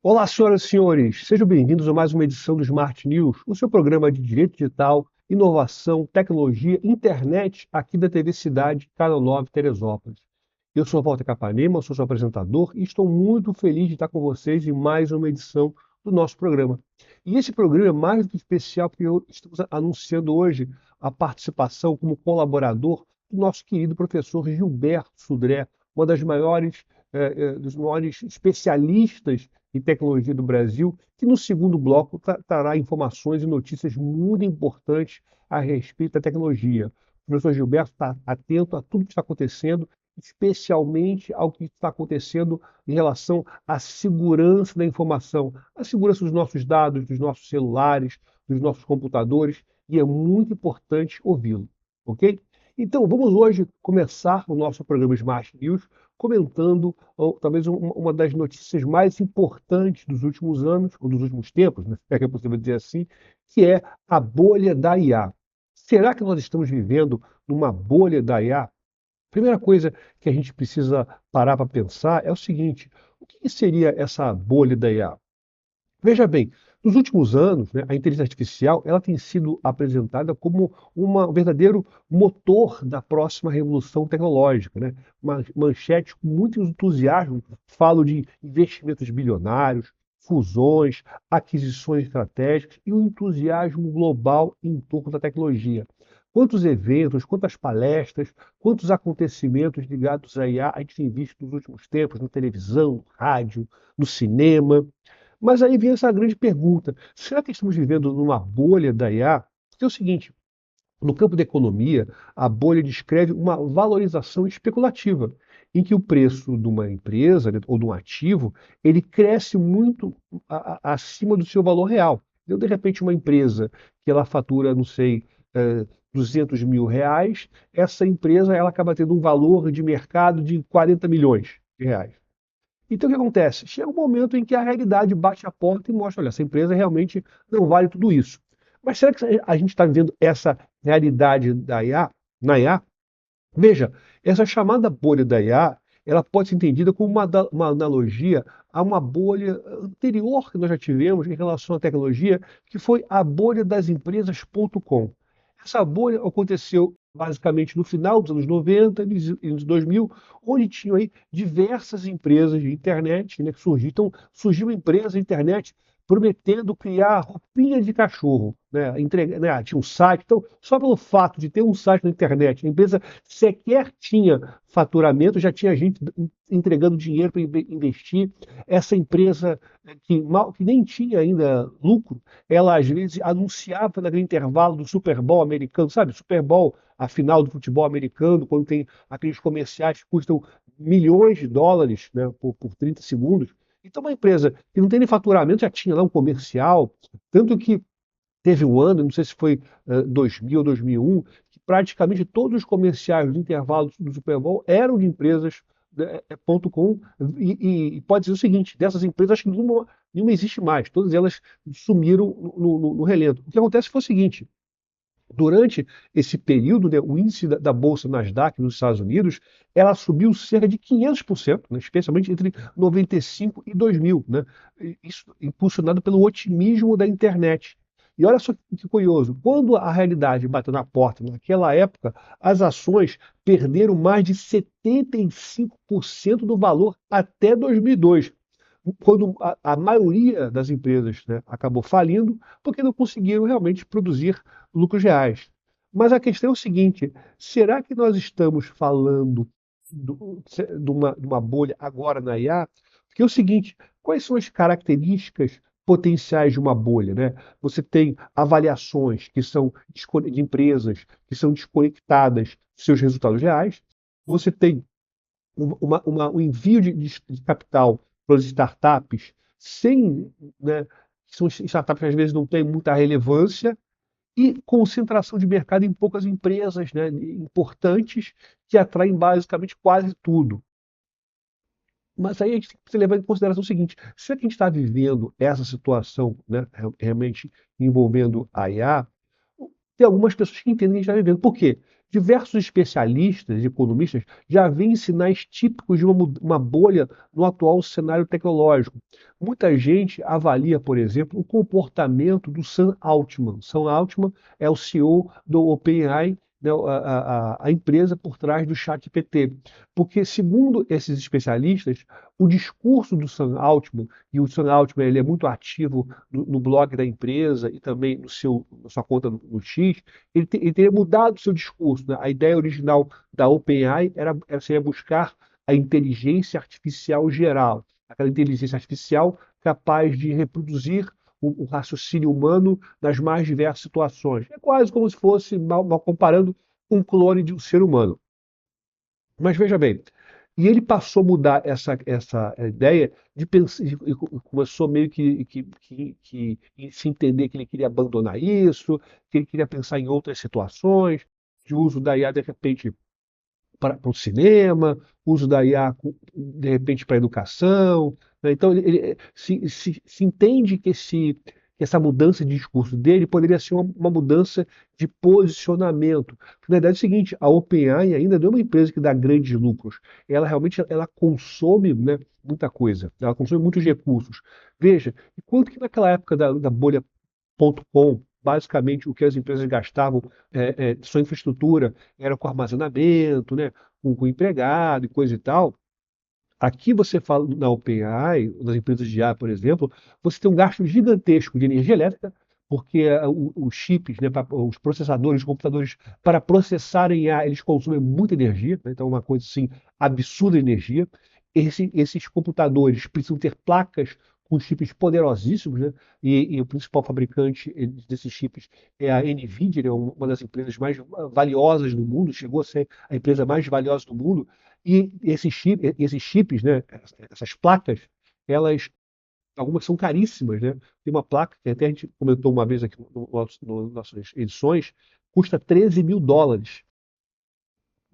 Olá, senhoras e senhores, sejam bem-vindos a mais uma edição do Smart News, o seu programa de direito digital, inovação, tecnologia, internet aqui da TV Cidade, Canal 9, Teresópolis. Eu sou Walter Capanema, sou seu apresentador e estou muito feliz de estar com vocês em mais uma edição do nosso programa. E esse programa é mais do que especial porque estamos anunciando hoje a participação como colaborador do nosso querido professor Gilberto Sudré, uma das maiores, dos maiores especialistas e Tecnologia do Brasil, que no segundo bloco trará informações e notícias muito importantes a respeito da tecnologia. O professor Gilberto está atento a tudo que está acontecendo, especialmente ao que está acontecendo em relação à segurança da informação, a segurança dos nossos dados, dos nossos celulares, dos nossos computadores, e é muito importante ouvi-lo, ok? Então, vamos hoje começar o nosso programa Smart News comentando talvez uma das notícias mais importantes dos últimos anos, ou dos últimos tempos, né, se é que é possível dizer assim, que é a bolha da IA. Será que nós estamos vivendo numa bolha da IA? Primeira coisa que a gente precisa parar para pensar é o seguinte: o que seria essa bolha da IA? Veja bem, nos últimos anos, né, a inteligência artificial ela tem sido apresentada como um verdadeiro motor da próxima revolução tecnológica, né? Manchetes com muito entusiasmo falam de investimentos bilionários, fusões, aquisições estratégicas e um entusiasmo global em torno da tecnologia. Quantos eventos, quantas palestras, quantos acontecimentos ligados à IA a gente tem visto nos últimos tempos, na televisão, no rádio, no cinema. Mas aí vem essa grande pergunta: será que estamos vivendo numa bolha da IA? Porque é o seguinte, no campo da economia, a bolha descreve uma valorização especulativa, em que o preço de uma empresa, né, ou de um ativo, ele cresce muito acima do seu valor real. Então, de repente, uma empresa que ela fatura, não sei, 200 mil reais, essa empresa ela acaba tendo um valor de mercado de 40 milhões de reais. Então, o que acontece? Chega um momento em que a realidade bate a porta e mostra, olha, essa empresa realmente não vale tudo isso. Mas será que a gente está vivendo essa realidade da IA, na IA? Veja, essa chamada bolha da IA, ela pode ser entendida como uma analogia a uma bolha anterior que nós já tivemos em relação à tecnologia, que foi a bolha das empresas.com. Essa bolha aconteceu basicamente no final dos anos 90 e nos 2000, onde tinham aí diversas empresas de internet, né, que surgiram. Então, surgiu uma empresa de internet prometendo criar roupinha de cachorro, né, tinha um site. Então, só pelo fato de ter um site na internet, a empresa sequer tinha faturamento, já tinha gente entregando dinheiro para investir. Essa empresa que nem tinha ainda lucro, ela às vezes anunciava naquele intervalo do Super Bowl americano, sabe? Super Bowl, a final do futebol americano, quando tem aqueles comerciais que custam milhões de dólares, né, por 30 segundos. Então, uma empresa que não tem nem faturamento já tinha lá um comercial, tanto que teve um ano, não sei se foi 2000 ou 2001, que praticamente todos os comerciais do intervalo do Super Bowl eram de empresas, né, .com, e pode dizer o seguinte: dessas empresas, acho que nenhuma existe mais, todas elas sumiram no relento. O que acontece foi o seguinte: durante esse período, né, o índice da Bolsa Nasdaq nos Estados Unidos, ela subiu cerca de 500%, né, especialmente entre 95 e 2000, né, isso impulsionado pelo otimismo da internet. E olha só que curioso, quando a realidade bateu na porta, naquela época, as ações perderam mais de 75% do valor até 2002, quando a maioria das empresas, né, acabou falindo porque não conseguiram realmente produzir lucros reais. Mas a questão é o seguinte: será que nós estamos falando de uma bolha agora na IA? Porque é o seguinte: quais são as características potenciais de uma bolha, né? Você tem avaliações que são de empresas que são desconectadas dos seus resultados reais. Você tem um envio de capital para as startups sem, né, que são startups que às vezes não têm muita relevância, e concentração de mercado em poucas empresas, né, importantes, que atraem basicamente quase tudo. Mas aí a gente tem que levar em consideração o seguinte: será que a gente está vivendo essa situação, né, realmente envolvendo a IA? Tem algumas pessoas que entendem que a gente está vivendo. Por quê? Diversos especialistas e economistas já veem sinais típicos de uma bolha no atual cenário tecnológico. Muita gente avalia, por exemplo, o comportamento do Sam Altman. Sam Altman é o CEO do OpenAI, né, a empresa por trás do ChatGPT. Porque, segundo esses especialistas, o discurso do Sam Altman, e o Sam Altman ele é muito ativo no blog da empresa e também na sua conta no X, ele teria mudado o seu discurso, né? A ideia original da OpenAI seria buscar a inteligência artificial geral, aquela inteligência artificial capaz de reproduzir o raciocínio humano nas mais diversas situações. É quase como se fosse, mal comparando, um clone de um ser humano. Mas veja bem, e ele passou a mudar essa ideia de pensar, e começou meio que se entender que ele queria abandonar isso, que ele queria pensar em outras situações, de uso da IA de repente para o cinema, uso da IA de repente para a educação, né? Então se entende que essa mudança de discurso dele poderia ser uma mudança de posicionamento. Porque, na verdade é o seguinte, a OpenAI ainda não é uma empresa que dá grandes lucros. Ela realmente ela consome, né, muita coisa, ela consome muitos recursos. Veja, enquanto que naquela época da bolha .com, basicamente o que as empresas gastavam, sua infraestrutura era com armazenamento, né, com empregado e coisa e tal. Aqui você fala na OpenAI, nas empresas de IA, por exemplo, você tem um gasto gigantesco de energia elétrica, porque os chips, né, os processadores, os computadores, para processarem IA, eles consomem muita energia, né, então é uma coisa assim, absurda de energia. Esses computadores precisam ter placas com chips poderosíssimos, né, e o principal fabricante desses chips é a NVIDIA, né, uma das empresas mais valiosas do mundo, chegou a ser a empresa mais valiosa do mundo. E esses chips, né, essas placas, elas, algumas são caríssimas, né? Tem uma placa que até a gente comentou uma vez aqui nas nossas edições, custa US$ 13.000,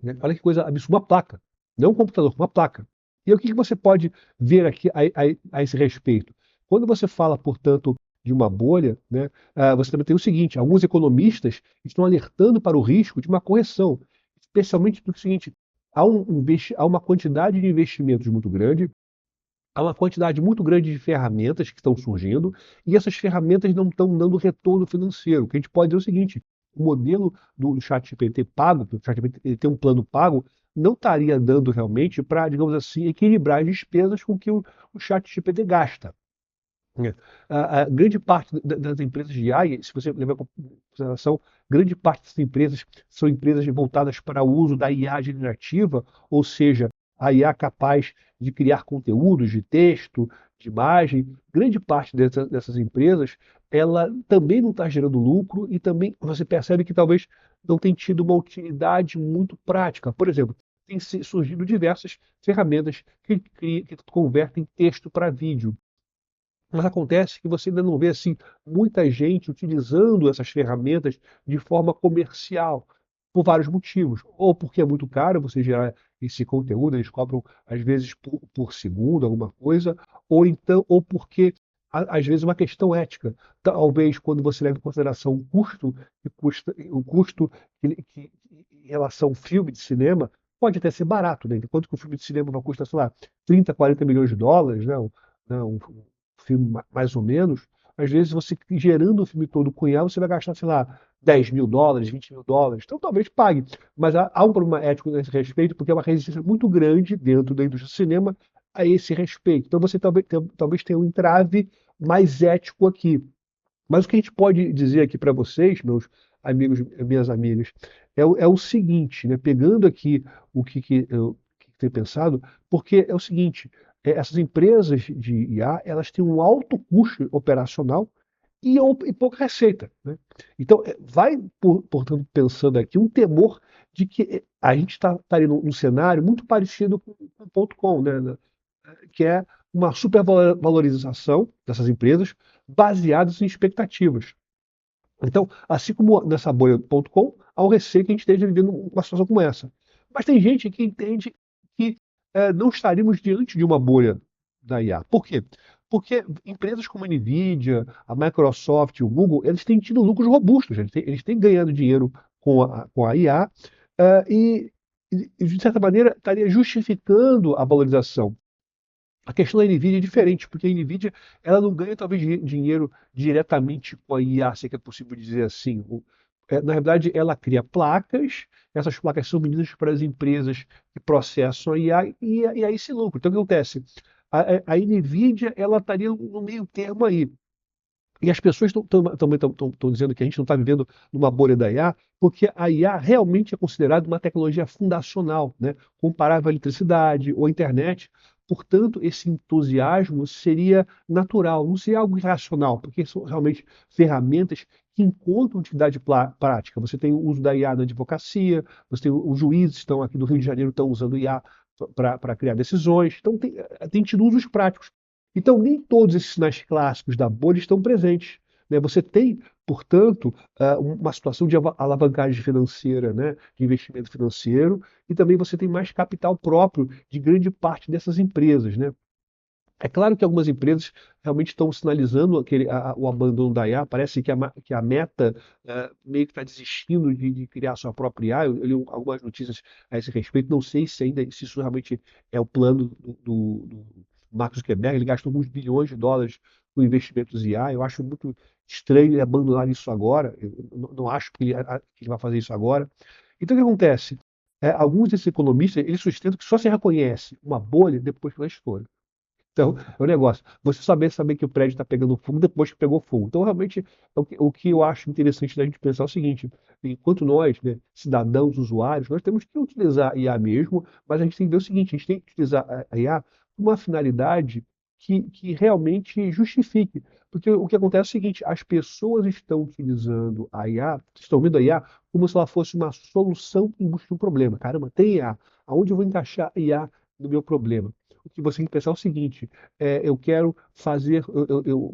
né? Olha que coisa absurda, uma placa, não um computador, uma placa. E o que você pode ver aqui a esse respeito? Quando você fala, portanto, de uma bolha, né, você também tem o seguinte: alguns economistas estão alertando para o risco de uma correção, especialmente porque é o seguinte, há uma quantidade de investimentos muito grande, há uma quantidade muito grande de ferramentas que estão surgindo e essas ferramentas não estão dando retorno financeiro. O que a gente pode dizer é o seguinte: o modelo do ChatGPT pago, o ChatGPT ele tem um plano pago, não estaria dando realmente para, digamos assim, equilibrar as despesas com que o ChatGPT gasta. É. A grande parte das empresas de AI, se você levar em consideração, grande parte dessas empresas são empresas voltadas para o uso da IA generativa, ou seja, a IA capaz de criar conteúdos de texto, de imagem. Grande parte dessas empresas, ela também não está gerando lucro e também você percebe que talvez não tem tido uma utilidade muito prática. Por exemplo, tem surgido diversas ferramentas que convertem texto para vídeo. Mas acontece que você ainda não vê assim muita gente utilizando essas ferramentas de forma comercial, por vários motivos. Ou porque é muito caro você gerar esse conteúdo, eles cobram às vezes por segundo alguma coisa, ou então, ou porque às vezes é uma questão ética. Talvez quando você leva em consideração o custo em relação ao filme de cinema, pode até ser barato, né? Enquanto que o filme de cinema vai custar, sei lá, 30, US$ 40 milhões, né? Um filme mais ou menos, às vezes você gerando o filme todo com IA, você vai gastar, sei lá, US$ 10.000, US$ 20.000. Então talvez pague. Mas há um problema ético nesse respeito, porque é uma resistência muito grande dentro da indústria do cinema a esse respeito. Então você talvez tenha um entrave mais ético aqui. Mas o que a gente pode dizer aqui para vocês, meus amigos, minhas amigas, é o seguinte, né? Pegando aqui o que eu tenho pensado, porque é o seguinte: essas empresas de IA, elas têm um alto custo operacional e pouca receita, né? Então, portanto, pensando aqui, um temor de que a gente estaria num cenário muito parecido com o ponto .com, né? Que é uma supervalorização dessas empresas baseadas em expectativas. Então, assim como nessa bolha.com, há um receio que a gente esteja vivendo uma situação como essa. Mas tem gente que entende que não estaríamos diante de uma bolha da IA. Por quê? Porque empresas como a Nvidia, a Microsoft, o Google, eles têm tido lucros robustos, eles têm ganhado dinheiro com a IA, e, de certa maneira, estaria justificando a valorização. A questão da NVIDIA é diferente, porque a NVIDIA ela não ganha talvez dinheiro diretamente com a IA, se é que é possível dizer assim. Na verdade, ela cria placas, essas placas são vendidas para as empresas que processam a IA e aí se lucra. Então, o que acontece? A NVIDIA ela estaria no meio termo aí. E as pessoas também estão dizendo que a gente não está vivendo numa bolha da IA, porque a IA realmente é considerada uma tecnologia fundacional, né? Comparável à eletricidade ou à internet. Portanto, esse entusiasmo seria natural, não seria algo irracional, porque são realmente ferramentas que encontram utilidade prática. Você tem o uso da IA na advocacia, você tem os juízes que estão aqui do Rio de Janeiro estão usando IA para criar decisões. Então, tem tido usos práticos. Então, nem todos esses sinais clássicos da bolha estão presentes, né? Você tem, portanto, uma situação de alavancagem financeira, né? De investimento financeiro, e também você tem mais capital próprio de grande parte dessas empresas, né? É claro que algumas empresas realmente estão sinalizando o abandono da IA. Parece que a Meta meio que está desistindo de criar sua própria IA. Eu li algumas notícias a esse respeito. Não sei se isso realmente é o plano do Mark Zuckerberg. Ele gastou alguns bilhões de dólares com investimentos em IA. Eu acho muito estranho ele abandonar isso agora. Eu não acho que ele vai fazer isso agora. Então, o que acontece? Alguns desses economistas eles sustentam que só se reconhece uma bolha depois que ela estoura. Então, é um negócio. Você saber que o prédio está pegando fogo depois que pegou fogo. Então, realmente, o que eu acho interessante da gente pensar é o seguinte: enquanto nós, né, cidadãos, usuários, nós temos que utilizar a IA mesmo, mas a gente tem que ver o seguinte: a gente tem que utilizar a IA com uma finalidade que realmente justifique. Porque o que acontece é o seguinte: as pessoas estão utilizando a IA, estão vendo a IA como se ela fosse uma solução em busca de um problema. Caramba, tem IA. Aonde eu vou encaixar a IA no meu problema? O que você tem que pensar é o seguinte: eu quero fazer,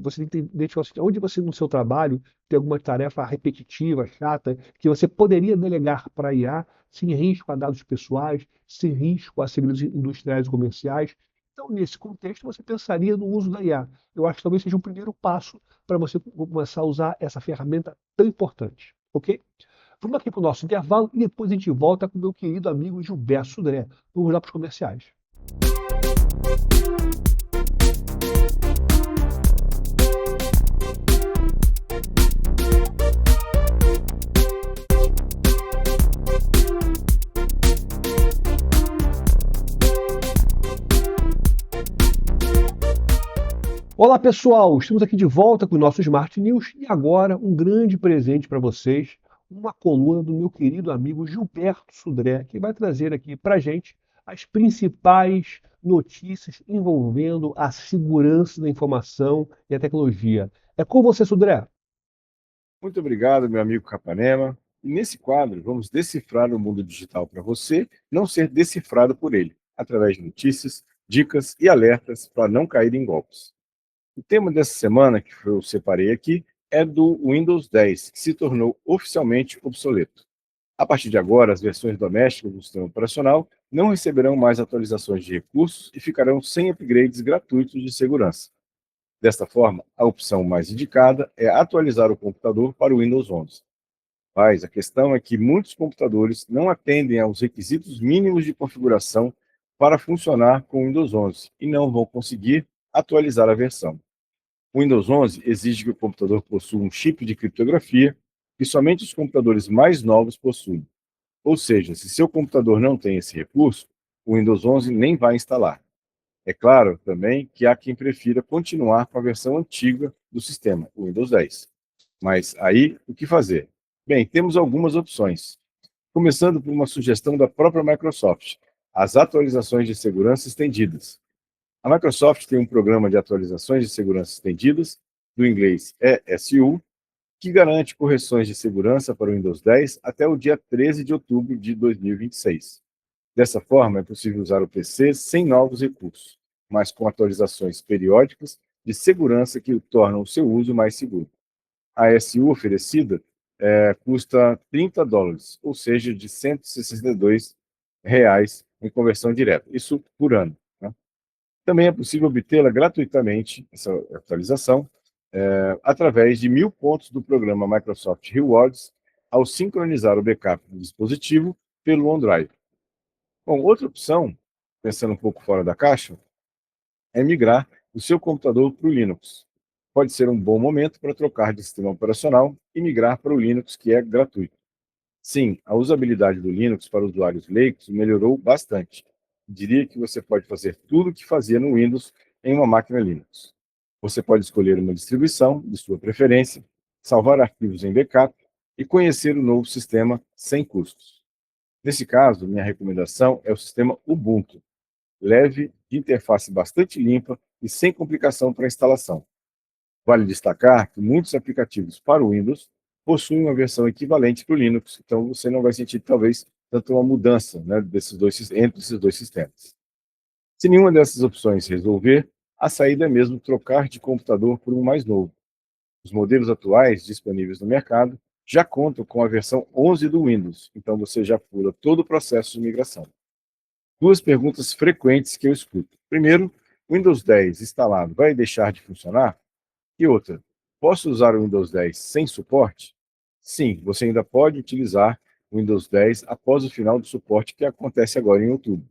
você tem que identificar o seguinte, onde você no seu trabalho tem alguma tarefa repetitiva, chata, que você poderia delegar para a IA sem risco a dados pessoais, sem risco a segredos industriais e comerciais. Então, nesse contexto, você pensaria no uso da IA. Eu acho que talvez seja um primeiro passo para você começar a usar essa ferramenta tão importante, ok? Vamos aqui para o nosso intervalo e depois a gente volta com o meu querido amigo Gilberto Sudré. Vamos lá para os comerciais. Olá pessoal, estamos aqui de volta com o nosso Smart News e agora um grande presente para vocês, uma coluna do meu querido amigo Gilberto Sudré, que vai trazer aqui para a gente as principais notícias envolvendo a segurança da informação e a tecnologia. É com você, Sudré. Muito obrigado, meu amigo Capanema. E nesse quadro, vamos decifrar o mundo digital para você não ser decifrado por ele, através de notícias, dicas e alertas para não cair em golpes. O tema dessa semana, que eu separei aqui, é do Windows 10, que se tornou oficialmente obsoleto. A partir de agora, as versões domésticas do sistema operacional não receberão mais atualizações de recursos e ficarão sem upgrades gratuitos de segurança. Desta forma, a opção mais indicada é atualizar o computador para o Windows 11. Mas a questão é que muitos computadores não atendem aos requisitos mínimos de configuração para funcionar com o Windows 11 e não vão conseguir atualizar a versão. O Windows 11 exige que o computador possua um chip de criptografia que somente os computadores mais novos possuem. Ou seja, se seu computador não tem esse recurso, o Windows 11 nem vai instalar. É claro também que há quem prefira continuar com a versão antiga do sistema, o Windows 10. Mas aí, o que fazer? Bem, temos algumas opções. Começando por uma sugestão da própria Microsoft, as atualizações de segurança estendidas. A Microsoft tem um programa de atualizações de segurança estendidas, do inglês ESU, que garante correções de segurança para o Windows 10 até o dia 13 de outubro de 2026. Dessa forma, é possível usar o PC sem novos recursos, mas com atualizações periódicas de segurança que tornam o seu uso mais seguro. A SU oferecida custa $30, ou seja, de R$ 162 em conversão direta, isso por ano. Né? Também é possível obtê-la gratuitamente, essa atualização, através de 1.000 pontos do programa Microsoft Rewards, ao sincronizar o backup do dispositivo pelo OneDrive. Bom, outra opção, pensando um pouco fora da caixa, é migrar o seu computador para o Linux. Pode ser um bom momento para trocar de sistema operacional e migrar para o Linux, que é gratuito. Sim, a usabilidade do Linux para usuários leigos melhorou bastante. Diria que você pode fazer tudo o que fazia no Windows em uma máquina Linux. Você pode escolher uma distribuição de sua preferência, salvar arquivos em backup e conhecer o novo sistema sem custos. Nesse caso, minha recomendação é o sistema Ubuntu, leve, de interface bastante limpa e sem complicação para a instalação. Vale destacar que muitos aplicativos para o Windows possuem uma versão equivalente para o Linux, então você não vai sentir, talvez, tanto uma mudança, né, entre esses dois sistemas. Se nenhuma dessas opções resolver, a saída é mesmo trocar de computador por um mais novo. Os modelos atuais disponíveis no mercado já contam com a versão 11 do Windows, então você já pula todo o processo de migração. Duas perguntas frequentes que eu escuto. Primeiro, o Windows 10 instalado vai deixar de funcionar? E outra, posso usar o Windows 10 sem suporte? Sim, você ainda pode utilizar o Windows 10 após o final do suporte que acontece agora em outubro.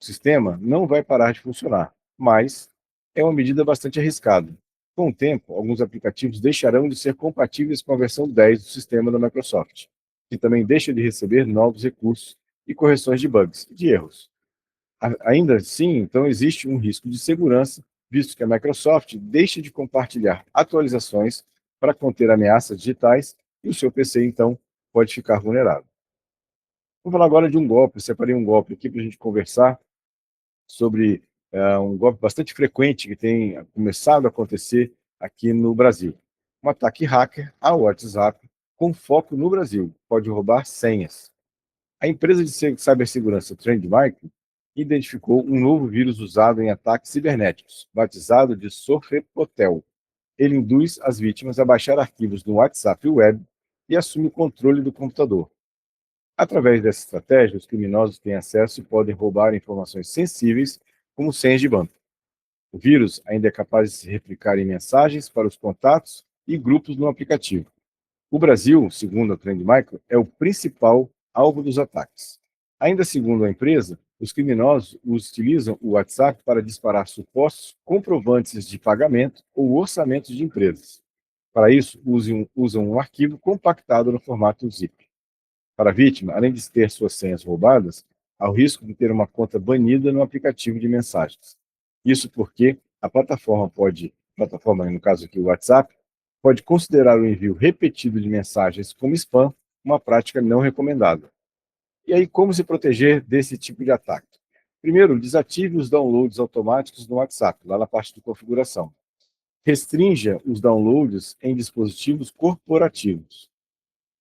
O sistema não vai parar de funcionar, mas é uma medida bastante arriscada. Com o tempo, alguns aplicativos deixarão de ser compatíveis com a versão 10 do sistema da Microsoft, que também deixa de receber novos recursos e correções de bugs, de erros. Ainda assim, então, existe um risco de segurança, visto que a Microsoft deixa de compartilhar atualizações para conter ameaças digitais e o seu PC, então, pode ficar vulnerável. Vamos falar agora de um golpe. Eu separei um golpe aqui para a gente conversar sobre um golpe bastante frequente que tem começado a acontecer aqui no Brasil. Um ataque hacker ao WhatsApp com foco no Brasil. Pode roubar senhas. A empresa de cibersegurança Trend Micro identificou um novo vírus usado em ataques cibernéticos, batizado de Sofrepotel. Ele induz as vítimas a baixar arquivos no WhatsApp Web e assume o controle do computador. Através dessa estratégia, os criminosos têm acesso e podem roubar informações sensíveis, como senhas de banco. O vírus ainda é capaz de se replicar em mensagens para os contatos e grupos no aplicativo. O Brasil, segundo a Trend Micro, é o principal alvo dos ataques. Ainda segundo a empresa, os criminosos utilizam o WhatsApp para disparar supostos comprovantes de pagamento ou orçamentos de empresas. Para isso, usam um arquivo compactado no formato zip. Para a vítima, além de ter suas senhas roubadas, há o risco de ter uma conta banida no aplicativo de mensagens. Isso porque a plataforma, no caso aqui o WhatsApp, pode considerar o envio repetido de mensagens como spam uma prática não recomendada. E aí, como se proteger desse tipo de ataque? Primeiro, desative os downloads automáticos no WhatsApp, lá na parte de configuração. Restrinja os downloads em dispositivos corporativos.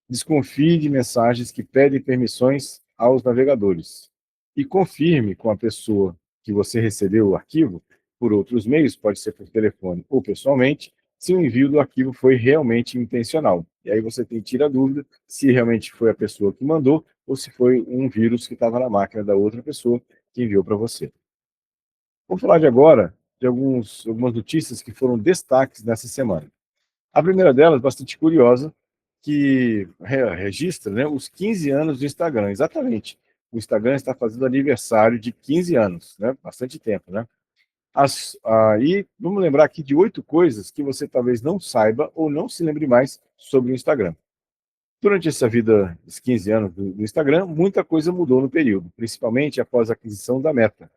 Desconfie de mensagens que pedem permissões aos navegadores. E confirme com a pessoa que você recebeu o arquivo, por outros meios, pode ser por telefone ou pessoalmente, se o envio do arquivo foi realmente intencional. E aí você tira a dúvida se realmente foi a pessoa que mandou ou se foi um vírus que estava na máquina da outra pessoa que enviou para você. Vamos falar de agora de algumas notícias que foram destaques nessa semana. A primeira delas, bastante curiosa, que registra, né, os 15 anos do Instagram. Exatamente. O Instagram está fazendo aniversário de 15 anos, né? Bastante tempo, né? E vamos lembrar aqui de 8 coisas que você talvez não saiba ou não se lembre mais sobre o Instagram. Durante essa vida, esses 15 anos do Instagram, muita coisa mudou no período, principalmente após a aquisição da Meta.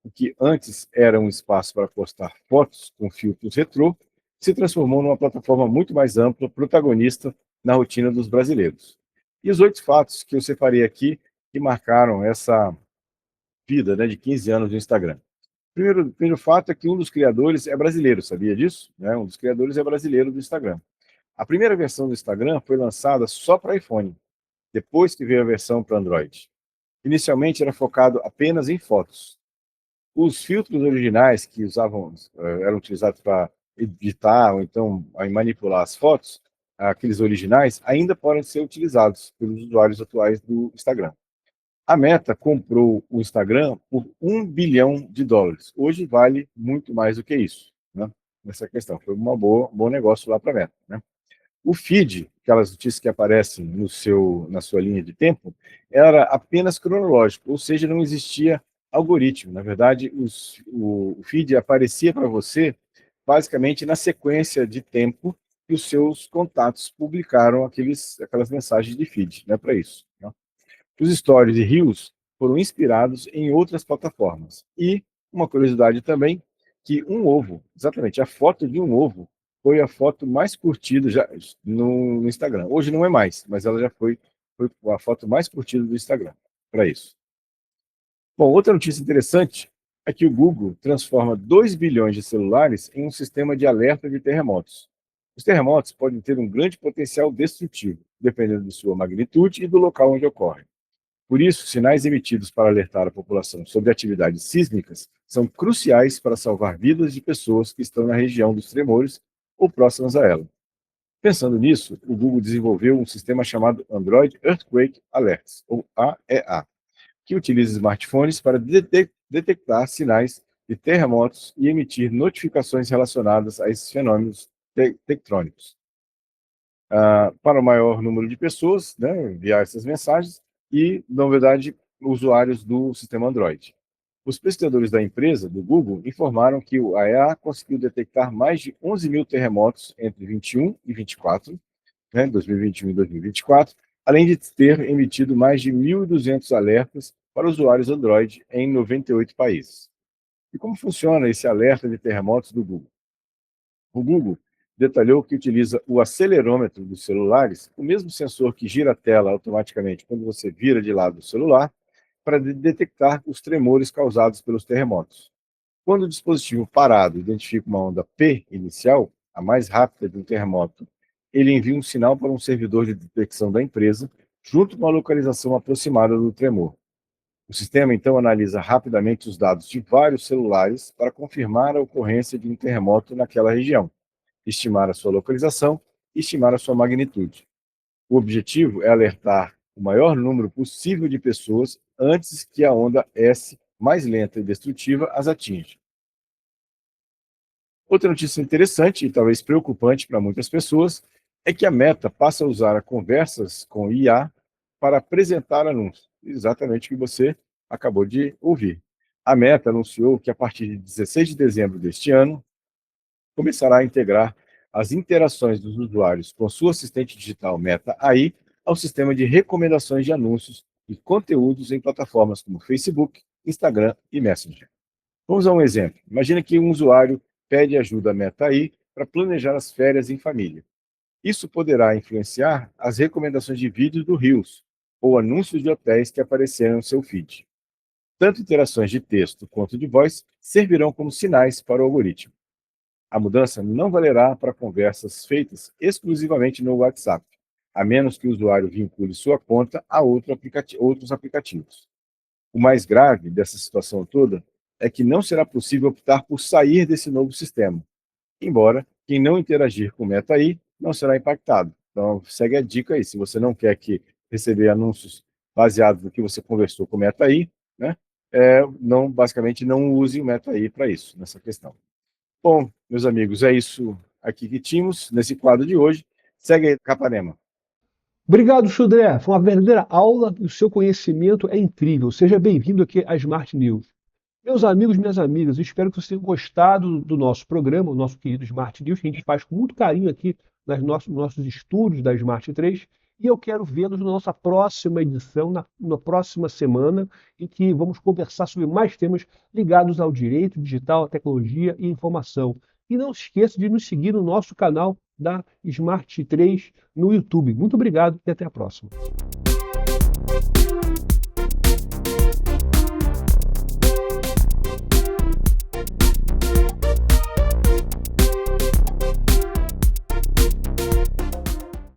O que antes era um espaço para postar fotos com filtros retrô, se transformou numa plataforma muito mais ampla, protagonista na rotina dos brasileiros. E os 8 fatos que eu separei aqui que marcaram essa vida, né, de 15 anos do Instagram. Primeiro fato é que um dos criadores é brasileiro, sabia disso? Né? Um dos criadores é brasileiro do Instagram. A primeira versão do Instagram foi lançada só para iPhone, depois que veio a versão para Android. Inicialmente era focado apenas em fotos. Os filtros originais que eram utilizados para editar ou então manipular as fotos, aqueles originais, ainda podem ser utilizados pelos usuários atuais do Instagram. A Meta comprou o Instagram por US$ 1 bilhão. Hoje vale muito mais do que isso, né? Nessa questão. Foi um bom negócio lá para a Meta, né? O feed, aquelas notícias que aparecem na sua linha de tempo, era apenas cronológico, ou seja, não existia algoritmo. Na verdade, o feed aparecia para você basicamente na sequência de tempo que os seus contatos publicaram aquelas mensagens de feed, não é para isso, né? Os stories e reels foram inspirados em outras plataformas. E uma curiosidade também, que um ovo, exatamente, a foto de um ovo, foi a foto mais curtida já no Instagram. Hoje não é mais, mas ela já foi a foto mais curtida do Instagram, para isso. Bom, outra notícia interessante é que o Google transforma 2 bilhões de celulares em um sistema de alerta de terremotos. Os terremotos podem ter um grande potencial destrutivo, dependendo de sua magnitude e do local onde ocorrem. Por isso, sinais emitidos para alertar a população sobre atividades sísmicas são cruciais para salvar vidas de pessoas que estão na região dos tremores ou próximas a ela. Pensando nisso, o Google desenvolveu um sistema chamado Android Earthquake Alerts, ou AEA, que utiliza smartphones para detectar sinais de terremotos e emitir notificações relacionadas a esses fenômenos tectônicos. Para o maior número de pessoas, né, enviar essas mensagens e, na verdade, usuários do sistema Android. Os pesquisadores da empresa, do Google, informaram que o AEA conseguiu detectar mais de 11 mil terremotos entre 21 e 24, né, 2021 e 2024, além de ter emitido mais de 1.200 alertas para usuários Android em 98 países. E como funciona esse alerta de terremotos do Google? O Google detalhou que utiliza o acelerômetro dos celulares, o mesmo sensor que gira a tela automaticamente quando você vira de lado o celular, para detectar os tremores causados pelos terremotos. Quando o dispositivo parado identifica uma onda P inicial, a mais rápida de um terremoto, ele envia um sinal para um servidor de detecção da empresa, junto com a localização aproximada do tremor. O sistema, então, analisa rapidamente os dados de vários celulares para confirmar a ocorrência de um terremoto naquela região, estimar a sua localização e estimar a sua magnitude. O objetivo é alertar o maior número possível de pessoas antes que a onda S, mais lenta e destrutiva, as atinja. Outra notícia interessante e talvez preocupante para muitas pessoas é que a Meta passa a usar conversas com IA para apresentar anúncios. Exatamente o que você acabou de ouvir. A Meta anunciou que a partir de 16 de dezembro deste ano, começará a integrar as interações dos usuários com sua assistente digital Meta AI ao sistema de recomendações de anúncios e conteúdos em plataformas como Facebook, Instagram e Messenger. Vamos a um exemplo. Imagina que um usuário pede ajuda à Meta AI para planejar as férias em família. Isso poderá influenciar as recomendações de vídeos do Reels ou anúncios de hotéis que apareceram no seu feed. Tanto interações de texto quanto de voz servirão como sinais para o algoritmo. A mudança não valerá para conversas feitas exclusivamente no WhatsApp, a menos que o usuário vincule sua conta a outros aplicativos. O mais grave dessa situação toda é que não será possível optar por sair desse novo sistema, embora quem não interagir com o Meta AI não será impactado. Então, segue a dica aí. Se você não quer receber anúncios baseados no que você conversou com o Meta AI, né, basicamente não use o Meta AI para isso, nessa questão. Bom, meus amigos, é isso aqui que tínhamos nesse quadro de hoje. Segue aí, Capanema. Obrigado, Sudré. Foi uma verdadeira aula e o seu conhecimento é incrível. Seja bem-vindo aqui à Smart News. Meus amigos, minhas amigas, espero que vocês tenham gostado do nosso programa, o nosso querido Smart News, que a gente faz com muito carinho aqui nos nossos estúdios da Smart 3. E eu quero vê-los na nossa próxima edição, na próxima semana, em que vamos conversar sobre mais temas ligados ao direito digital, à tecnologia e informação. E não se esqueça de nos seguir no nosso canal da Smart 3 no YouTube. Muito obrigado e até a próxima.